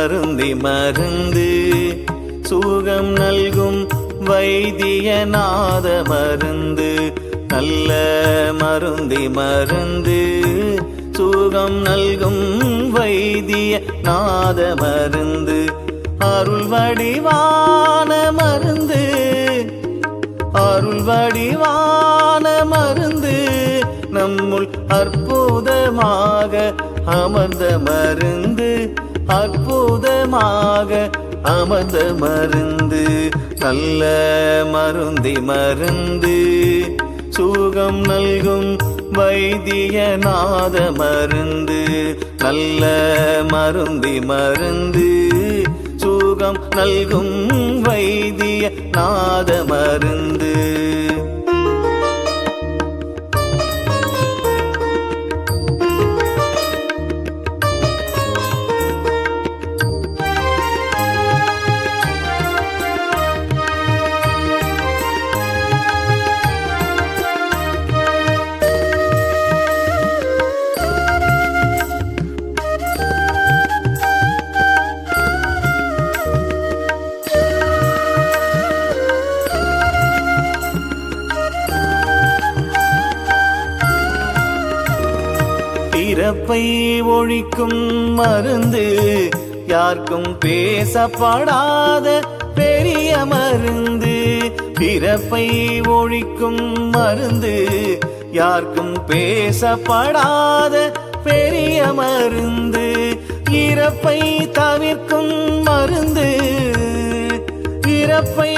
மருந்தி மருந்து சுகம் நல்கும் வைத்தியநாத மருந்து. நல்ல மருந்தி மருந்து சுகம் நல்கும் வைத்தியநாத மருந்து. அருள் வடிவான மருந்து அருள் வடிவான மருந்து நம்முள் அற்புதமாக அமர்ந்த மருந்து. அற்புதமாக அமர்ந்த மருந்து. நல்ல மருந்தி மருந்து சுகம் நல்கும் வைத்தியநாத மருந்து. நல்ல மருந்தி மருந்து சுகம் நல்கும் வைத்தியநாத மருந்து. பிறப்பை ஒழிக்கும் மருந்து யாருக்கும் பேசப்படாத பெரிய மருந்து. பிறப்பை ஒழிக்கும் மருந்து யாருக்கும் பேசப்படாத பெரிய மருந்து. இறப்பை தவிர்க்கும் மருந்து இறப்பை